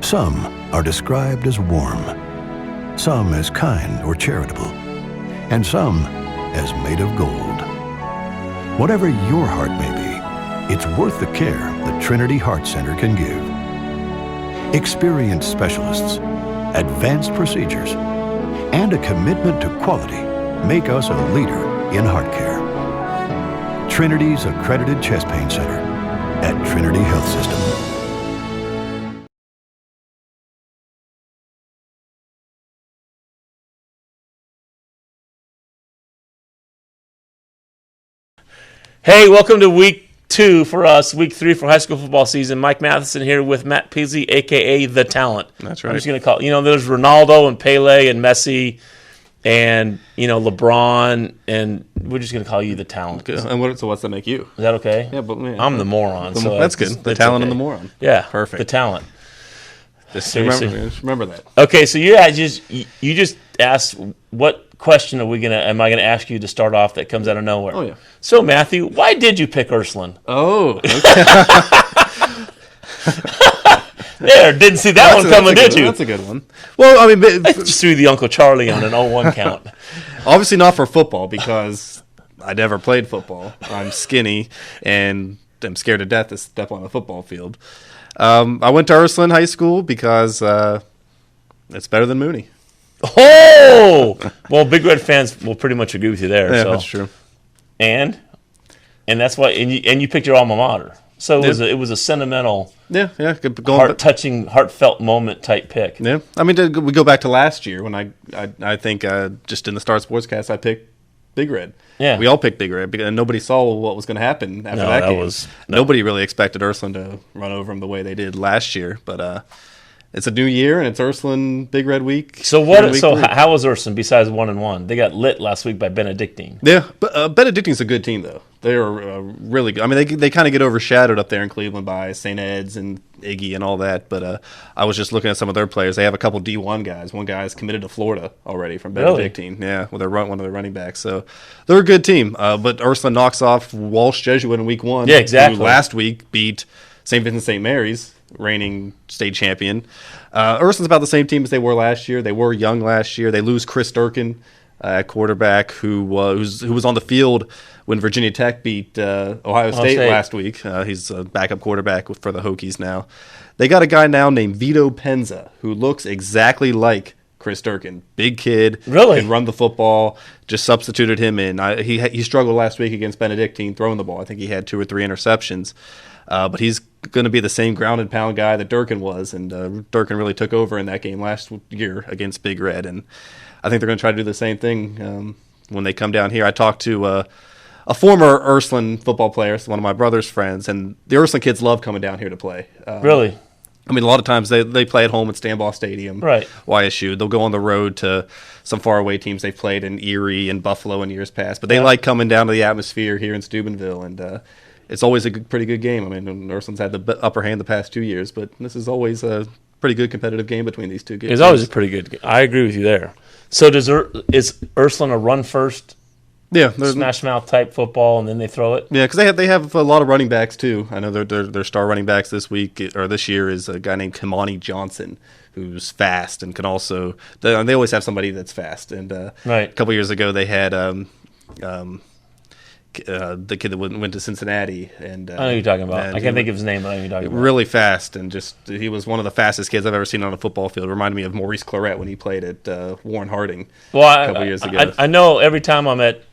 Some are described as warm, some as kind or charitable, and some as made of gold. Whatever your heart may be, it's worth the care the Trinity Heart Center can give. Experienced specialists, advanced procedures, and a commitment to quality make us a leader in heart care. Trinity's accredited chest pain center at Trinity Health System. Hey, welcome to week 2 for us, week 3 for high school football season. Mike Mathison here with Matt Peaslee, a.k.a. The Talent. That's right. I'm just going to call there's Ronaldo and Pele and Messi and, LeBron, and we're just going to call you The Talent. Okay. And so what's that make you? Is that okay? Yeah, but I'm the moron. So that's good. The Talent and the moron. Yeah. Perfect. The Talent. Just remember that. Okay, so you just asked what question am I gonna ask you to start off that comes out of nowhere? Oh yeah. So Matthew, why did you pick Ursuline? Oh, okay. There, didn't see that one coming, did you? That's a good one. Well, I mean, I just threw the Uncle Charlie on an 0-1 count. Obviously not for football because I never played football. I'm skinny and I'm scared to death to step on a football field. I went to Ursuline High School because it's better than Mooney. Oh! Well, Big Red fans will pretty much agree with you there. Yeah, so. that's true. And that's why. And you picked your alma mater. So it was a sentimental, heart-touching, heartfelt moment type pick. Yeah, I mean, we go back to last year when I think just in the Star Sportscast I picked Big Red. Yeah, we all picked Big Red because nobody saw what was going to happen after that game. Nobody really expected Ursuline to run over them the way they did last year, but. It's a new year, and it's Ursuline Big Red Week. So how was Ursuline besides 1-1? They got lit last week by Benedictine. Yeah, but Benedictine's a good team, though. They're really good. I mean, they kind of get overshadowed up there in Cleveland by St. Ed's and Iggy and all that, but I was just looking at some of their players. They have a couple D1 guys. One guy's committed to Florida already from Benedictine. Really? Yeah, with one of their running backs. So they're a good team. But Ursuline knocks off Walsh Jesuit in week 1. Yeah, exactly. Who last week beat St. Vincent St. Mary's, reigning state champion. Ursuline's about the same team as they were last year. They were young last year. They lose Chris Durkin at quarterback, who was on the field when Virginia Tech beat Ohio State last week. He's a backup quarterback for the Hokies now. They got a guy now named Vito Penza who looks exactly like Chris Durkin. Big kid, really can run the football. Just substituted him in. He struggled last week against Benedictine throwing the ball. I think he had 2 or 3 interceptions. But he's going to be the same ground and pound guy that Durkin was, and Durkin really took over in that game last year against Big Red, and I think they're going to try to do the same thing when they come down here. I talked to a former Ursuline football player, one of my brother's friends, and the Ursuline kids love coming down here to play. Really? I mean, a lot of times they play at home at Stanbaugh Stadium, right? YSU. They'll go on the road to some faraway teams they've played in Erie and Buffalo in years past, but they like coming down to the atmosphere here in Steubenville, and it's always a pretty good game. I mean, Ursuline's had the upper hand the past 2 years, but this is always a pretty good competitive game between these two games. It's always a pretty good game. I agree with you there. So is Ursuline a run-first, smash-mouth type football, and then they throw it? Yeah, because they have a lot of running backs, too. I know their star running backs this year is a guy named Kimani Johnson, who's fast and can also – they always have somebody that's fast. And a couple years ago they had the kid that went to Cincinnati, and I know who you're talking about. I can't think of his name, but I know who you're talking about. Really fast, and he was one of the fastest kids I've ever seen on a football field. Reminded me of Maurice Claret when he played at Warren Harding a couple years ago. I know every time I'm at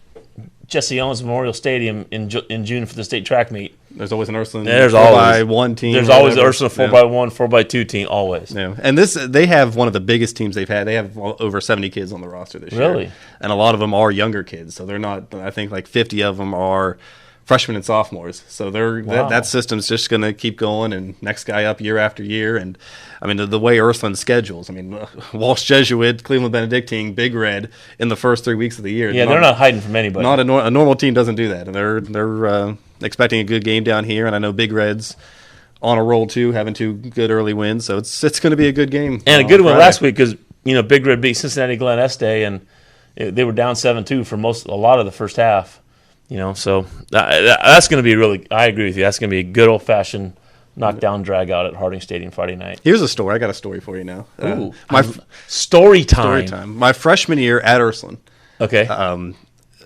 Jesse Owens Memorial Stadium in June for the state track meet, there's always an Ursuline 4x1 team. There's always an Ursuline 4x1, 4x2 team, always. Yeah, and they have one of the biggest teams they've had. They have over 70 kids on the roster this year. Really? And a lot of them are younger kids, so they're not. I think like 50 of them are freshmen and sophomores. So that system's just going to keep going, and next guy up year after year. And I mean the way Ursuline schedules. I mean Walsh Jesuit, Cleveland Benedictine, Big Red in the first 3 weeks of the year. Yeah, they're not hiding from anybody. Not a normal team doesn't do that, and they're expecting a good game down here. And I know Big Red's on a roll too, having 2 good early wins. So it's going to be a good game. And a good one last week because Big Red beat Cincinnati Glen Este, and they were down 7-2 for a lot of the first half. So that's going to be I agree with you. That's going to be a good old-fashioned knockdown drag out at Harding Stadium Friday night. Here's a story. I got a story for you now. Ooh, story time. Story time. My freshman year at Ursuline. Okay.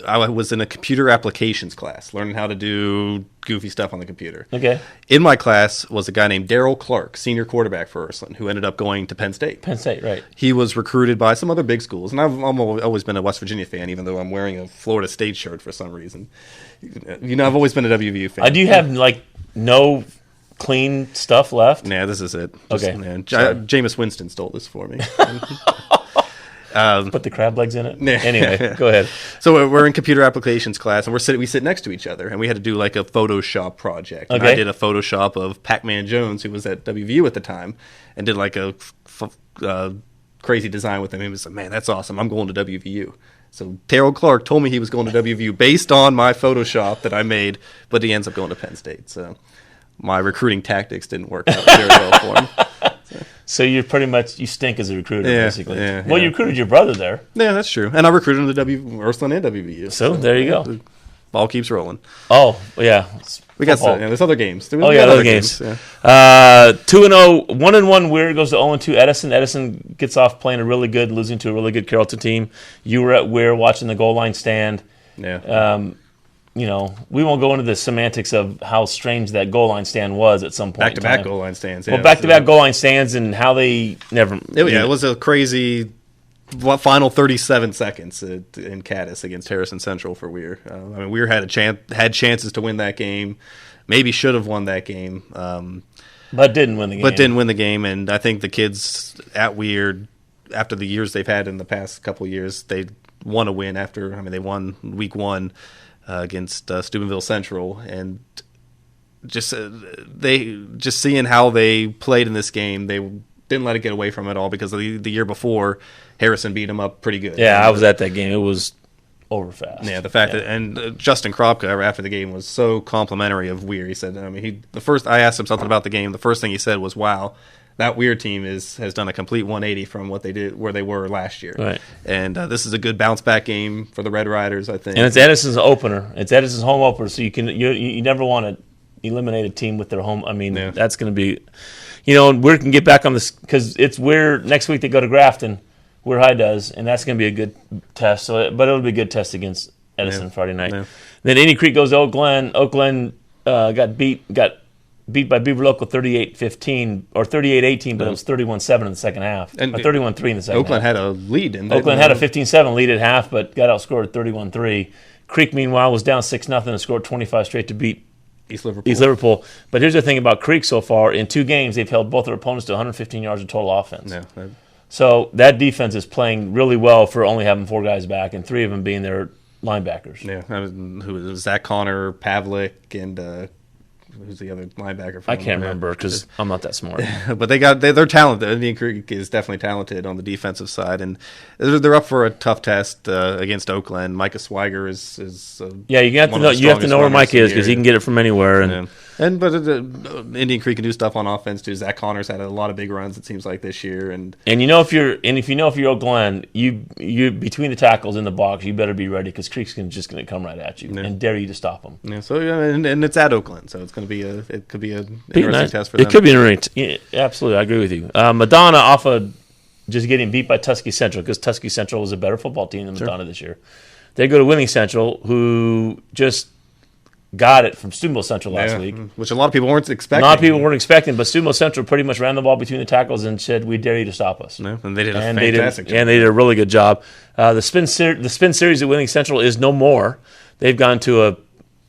I was in a computer applications class, learning how to do goofy stuff on the computer. Okay. In my class was a guy named Daryl Clark, senior quarterback for Ursuline, who ended up going to Penn State. Penn State, right. He was recruited by some other big schools, and I've always been a West Virginia fan, even though I'm wearing a Florida State shirt for some reason. I've always been a WVU fan. Do you have, no clean stuff left? Nah, this is it. Okay. Jameis Winston stole this for me. Put the crab legs in it? Anyway, go ahead. So we're in computer applications class, and we sit next to each other, and we had to do like a Photoshop project. And I did a Photoshop of Pac-Man Jones, who was at WVU at the time, and did like a crazy design with him. He was like, man, that's awesome. I'm going to WVU. So Daryl Clark told me he was going to WVU based on my Photoshop that I made, but he ends up going to Penn State. So my recruiting tactics didn't work out very well for him. So you're pretty much, you stink as a recruiter, basically. Yeah, well, you recruited your brother there. Yeah, that's true. And I recruited him to Ursuline and WVU. So there you go. The ball keeps rolling. Oh, yeah. We got there's other games. Other games. 2-0, 1-1 Weir goes to 0-2 Edison. Edison gets off playing losing to a really good Carrollton team. You were at Weir watching the goal line stand. Yeah. We won't go into the semantics of how strange that goal line stand was at some point. Back-to-back goal line stands. Well, back-to-back goal line stands and how they never. It was a crazy final 37 seconds in Caddis against Harrison Central for Weir. Weir had chances to win that game. Maybe should have won that game. But didn't win the game. And I think the kids at Weir, after the years they've had in the past couple of years, they want to win they won week 1. Against Steubenville Central, and just seeing how they played in this game, they didn't let it get away from it all because the year before Harrison beat them up pretty good. Yeah, I was at that game. It was over fast. Yeah, the fact that and Justin Kropka after the game was so complimentary of Weir. He said, I asked him something about the game. The first thing he said was, "Wow, that Weir team has done a complete 180 from what they did where they were last year." Right. And this is a good bounce back game for the Red Riders, I think. And it's Edison's opener. It's Edison's home opener, so you never want to eliminate a team with their home. That's going to be, Weir can get back on this because it's Weir next week they go to Grafton, Weir High does, and that's going to be a good test. But it'll be a good test against Edison Friday night. Yeah. Then Indian Creek goes to Oak Glen. Oak Glen got beat by Beaver Local 38-15 or 38-18, but it was 31-7 in the second half. And 31-3 in the second Oakland half. had a lead. Oakland had a 15-7 lead at half, but got outscored 31-3. Creek, meanwhile, was down 6-0 and scored 25 straight to beat East Liverpool. But here's the thing about Creek so far. In 2 games, they've held both their opponents to 115 yards of total offense. Yeah. So that defense is playing really well for only having 4 guys back and 3 of them being their linebackers. Yeah, who was Zach Connor, Pavlik, and who's the other linebacker? I can't remember because I'm not that smart. But they're talented. Indian Creek is definitely talented on the defensive side, and they're up for a tough test against Oakland. Micah Swiger is you have to know where Mike is because he can get it from anywhere. But Indian Creek can do stuff on offense too. Zach Connors had a lot of big runs, it seems like, this year. And if you're Oak Glen, you between the tackles in the box, you better be ready because Creek's just going to come right at you and dare you to stop them. Yeah. So and it's at Oakland, so it's going to be an interesting test for them. It could be interesting. Yeah, absolutely, I agree with you. Madonna off of just getting beat by Tuskegee Central because Tuskegee Central was a better football team than Madonna this year. They go to Winning Central, who just got it from Steubenville Central last week. Which a lot of people weren't expecting. A lot of people weren't expecting, but Steubenville Central pretty much ran the ball between the tackles and said, "We dare you to stop us." Yeah, and they did a fantastic job. And they did a really good job. The spin series at Winning Central is no more. They've gone to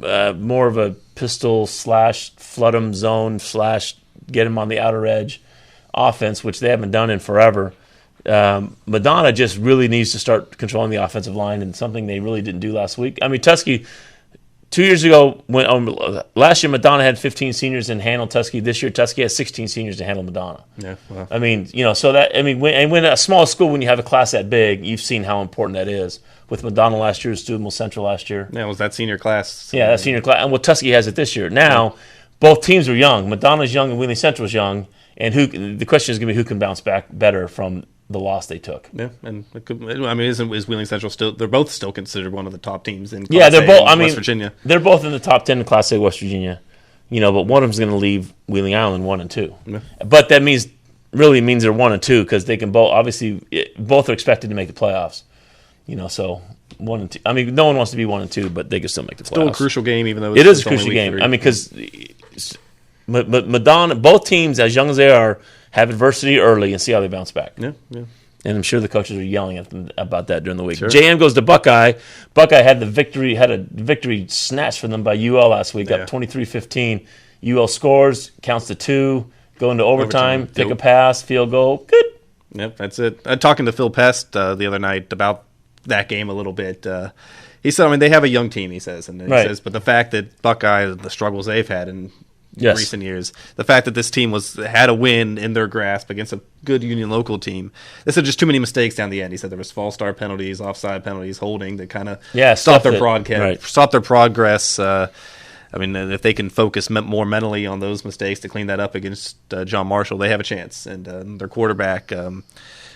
a more of a pistol / flood 'em zone / get them on the outer edge offense, which they haven't done in forever. Madonna just really needs to start controlling the offensive line, and something they really didn't do last week. Tuskegee 2 years ago, last year Madonna had 15 seniors and handled Tuskegee. This year Tuskegee has 16 seniors to handle Madonna. Yeah, wow. When a small school, when you have a class that big, you've seen how important that is. With Madonna last year, Steubenville Central last year. Yeah, it was that senior class. Yeah, that senior class. And Tuskegee has it this year. Now, both teams are young. Madonna's young and Winning Central's young. And the question is going to be who can bounce back better from the loss they took. Yeah, and is Wheeling Central still? They're both still considered one of the top teams in Class A West Virginia. They're both in the top 10 in Class A West Virginia. but one of them's going to leave Wheeling Island 1-2. Yeah. But that means they're 1-2 because they can both both are expected to make the playoffs. So 1-2. I mean, no one wants to be 1-2, but they can still make the playoffs. Still a crucial game, even though it is a crucial game. 3. I mean, because Madonna, both teams, as young as they are, have adversity early and see how they bounce back. Yeah, yeah. And I'm sure the coaches are yelling at them about that during the week. Sure. JM goes to Buckeye. Buckeye had a victory snatched from them by UL last week, up 23-15. UL scores, counts to 2, go into overtime, pick a pass, field goal. Good. Yep, that's it. Talking to Phil Pest the other night about that game a little bit. He said, they have a young team, he says. And he says, but the fact that Buckeye, the struggles they've had in recent years, the fact that this team had a win in their grasp against a good Union local team, they said just too many mistakes down the end. He said there was false start penalties, offside penalties, holding that kind of stopped their progress. If they can focus more mentally on those mistakes to clean that up against John Marshall, they have a chance. And their quarterback,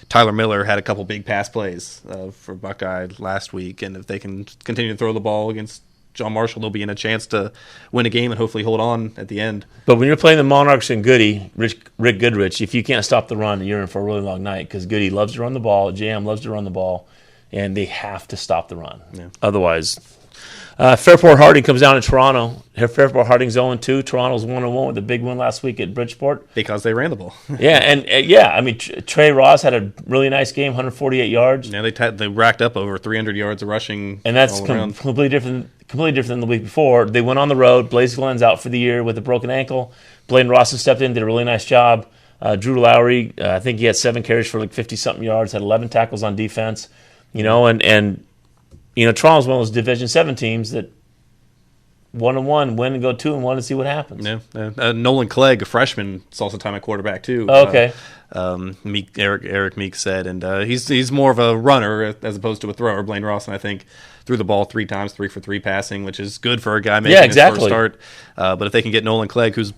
Tyler Miller, had a couple big pass plays for Buckeye last week. And if they can continue to throw the ball against John Marshall, they'll be in a chance to win a game and hopefully hold on at the end. But when you're playing the Monarchs and Goody, Rick Goodrich, if you can't stop the run, you're in for a really long night because Goody loves to run the ball, JM loves to run the ball, and they have to stop the run. Yeah. Otherwise, Fairport Harding comes down to Toronto. Fairport Harding's 0-2. Toronto's 1-1 with a big win last week at Bridgeport. Because they ran the ball. Trey Ross had a really nice game, 148 yards. Yeah, they racked up over 300 yards of rushing. And that's completely different than the week before. They went on the road. Blaze Glen's out for the year with a broken ankle. Blaine Rawson stepped in, did a really nice job. Drew Lowry, I think he had 7 carries for 50-something yards, had 11 tackles on defense. Toronto's one of those Division 7 teams that 1-1, win and go 2-1 and see what happens. Yeah, Nolan Clegg, a freshman, saw some time at quarterback too. Oh, okay. Eric Meek said, and he's more of a runner as opposed to a thrower. Blaine Rawson, I think, threw the ball 3 times, 3 for 3 passing, which is good for a guy making his first start. But if they can get Nolan Clegg, who's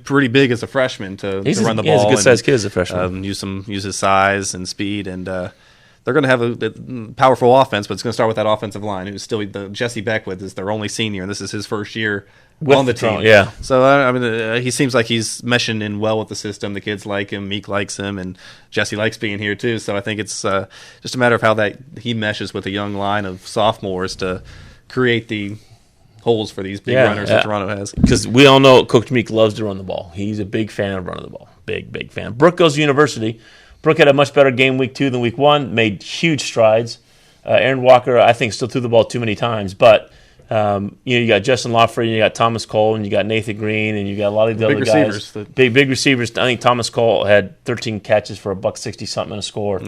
pretty big as a freshman, to run the ball, he's a good-sized kid as a freshman. Use his size and speed, and they're going to have a powerful offense, but it's going to start with that offensive line. Who's still Jesse Beckwith is their only senior, and this is his first year on the team. Yeah. So he seems like he's meshing in well with the system. The kids like him, Meek likes him, and Jesse likes being here too. So I think it's just a matter of how that he meshes with a young line of sophomores to create the holes for these big runners that Toronto has. Because we all know Coach Meek loves to run the ball. He's a big fan of running the ball. Big fan. Brooke goes to University. Brooke had a much better game week 2 than week 1, made huge strides. Aaron Walker, I think, still threw the ball too many times. But, you got Justin Lawford, you got Thomas Cole, and you got Nathan Green, and you got a lot of the other guys. Big receivers. I think Thomas Cole had 13 catches for $160-something and a score.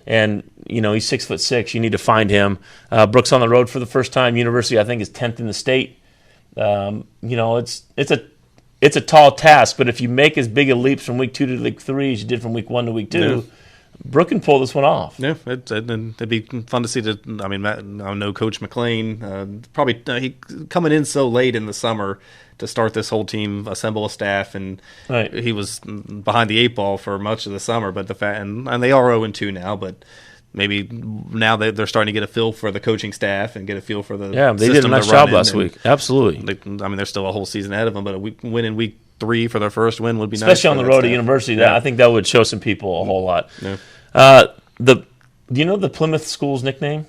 And, he's 6'6". You need to find him. Brooke's on the road for the first time. University, I think, is 10th in the state. It's a tall task, but if you make as big a leaps from week 2 to week 3 as you did from week 1 to week 2, Brooke can pull this one off. Yeah, it'd be fun to see. I know Coach McLean, probably he coming in so late in the summer to start this whole team, assemble a staff, and he was behind the 8 ball for much of the summer. But and they are 0-2 now, but maybe now they're starting to get a feel for the coaching staff and get a feel for the they did a nice job last week. Absolutely. There's still a whole season ahead of them, but a win in week 3 for their first win would be especially nice. Especially on the road at University. Yeah. I think that would show some people a whole lot. Yeah. Do you know the Plymouth School's nickname?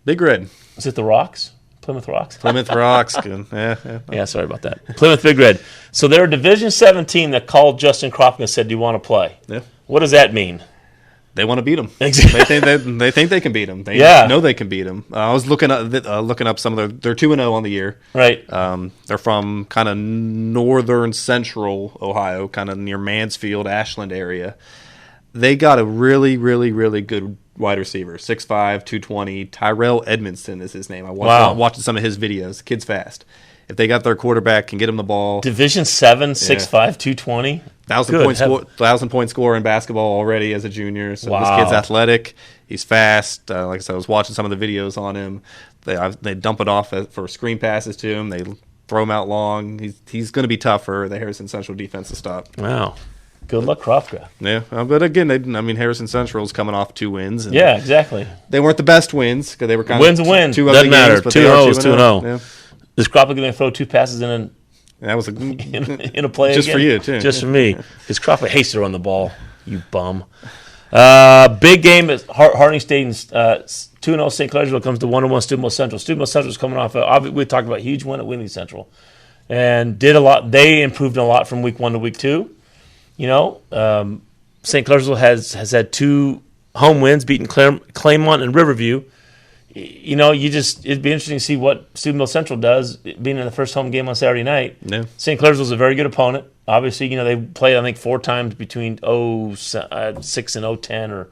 Big Red. Is it the Rocks? Plymouth Rocks? Plymouth Rocks. Yeah, sorry about that. Plymouth Big Red. So they're a Division 7 team that called Justin Cropton and said, do you want to play? Yeah. What does that mean? They want to beat them. Exactly. They think they can beat them. They know they can beat them. I was looking up some of they're 2-0 on the year. Right. They're from kind of northern central Ohio, kind of near Mansfield, Ashland area. They got a really, really, really good wide receiver, 6'5", 220. Tyrell Edmondson is his name. I watched some of his videos. Kid's fast. If they got their quarterback, can get him the ball. Division 7, 6'5", 220. 1,000-point scorer in basketball already as a junior. So this kid's athletic. He's fast. Like I said, I was watching some of the videos on him. They dump it off for screen passes to him. They throw him out long. He's going to be tough for the Harrison Central defense to stop. Wow. Good luck, Krofka. Yeah, but again, Harrison Central's coming off 2 wins. And yeah, exactly. They weren't the best wins because they were kind of a win. 2 Doesn't matter. Games, 2-0 is 2-0. Yeah. Is Krofka going to throw 2 passes and then That was in a play just again. for you too. Just for me. Because Crawford hates to run the ball. You bum. Big game at Harding State and 2-0 St. Clairsville comes to 1-1 Steubenville Central. Steubenville Central is coming off. We talked about a huge win at Wheeling Central, and did a lot. They improved a lot from week 1 to week 2. You know, St. Clairsville has had 2 home wins, beating Claymont and Riverview. You know, it'd be interesting to see what Steubenville Central does, being in the first home game on Saturday night. Yeah. St. Clairsville's a very good opponent. Obviously, you know, they played, I think, 4 times between 06 and 010 or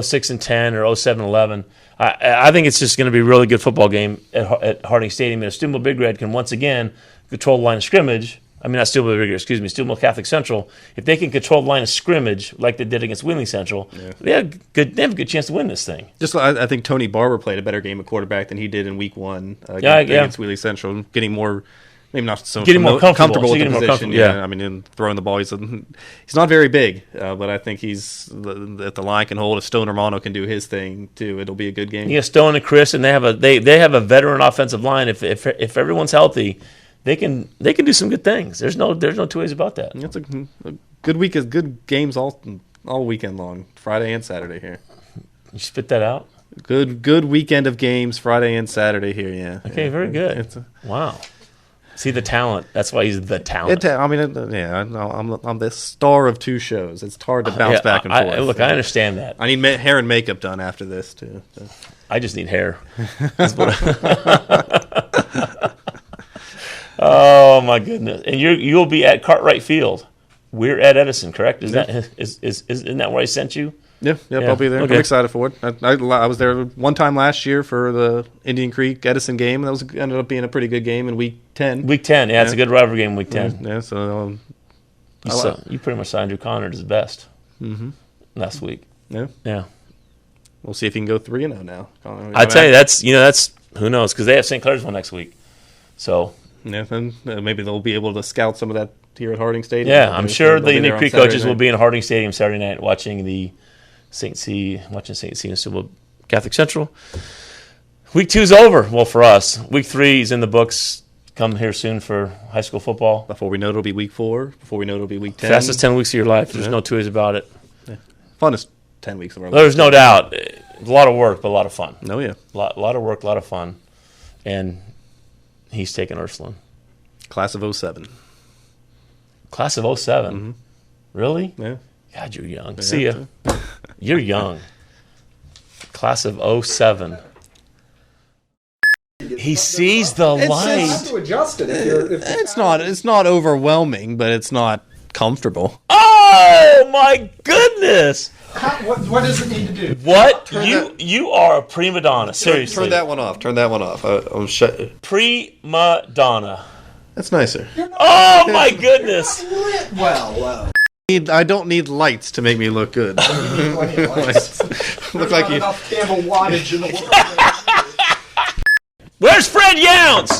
06 and 10 or 07 and 11. I think it's just going to be a really good football game at Harding Stadium. And if Steubenville Big Red can once again control the line of scrimmage, not Steubenville Big Red, excuse me, Steubenville Catholic Central, if they can control the line of scrimmage like they did against Wheeling Central, they have a good chance to win this thing. I think Tony Barber played a better game at quarterback than he did in week 1 against Wheeling Central, getting more. Maybe not so getting more comfortable with the position. Yeah, I mean, in throwing the ball, he's not very big, but I think if the line can hold. If Stone Romano can do his thing too, it'll be a good game. Yeah, Stone and Chris, and they have a veteran offensive line. If everyone's healthy, they can do some good things. There's no 2 ways about that. It's a good week of good games all weekend long, Friday and Saturday here. You spit that out. Good weekend of games, Friday and Saturday here. Yeah. Okay, very good. Wow. See the talent. That's why he's the talent. I'm the star of 2 shows. It's hard to bounce back and forth. Look, I understand that. I need hair and makeup done after this too. So. I just need hair. Oh my goodness! And you'll be at Cartwright Field. We're at Edison, correct? Isn't that where I sent you? Yeah, I'll be there. Okay. I'm excited for it. I was there one time last year for the Indian Creek Edison game. That ended up being a pretty good game in week 10. Week 10, it's a good rivalry game in week 10. Yeah, so you pretty much signed Drew Connor as the best last week. Yeah. We'll see if he can go 3-0 now. I tell you, that's who knows, because they have St. Clairsville next week. So then maybe they'll be able to scout some of that here at Harding Stadium. Yeah, I'm sure the Indian Creek coaches will be in Harding Stadium Saturday night watching St. C and Steubenville Catholic Central. Week 2's over. Well, for us, week 3 is in the books. Come here soon for high school football. Before we know it'll be week 4. Before we know it'll be week 10. Fastest 10 weeks of your life. There's no 2 ways about it. Yeah. Funnest 10 weeks of our life. There's no doubt. A lot of work, but a lot of fun. Oh yeah. A lot of work, a lot of fun, and he's taking Ursuline. Class of 07. Class of 07. Mm-hmm. Really? Yeah. God, you're young. See ya. You're young. Class of 07. He sees the light. You have to adjust it. It's not overwhelming, but it's not comfortable. Oh my goodness! What does it need to do? What you are a prima donna. Seriously. Turn that one off. Prima donna. That's nicer. Oh my goodness! Well. I don't need lights to make me look good. Look like you. Enough candle wattage in the world. Where's Fred Younts?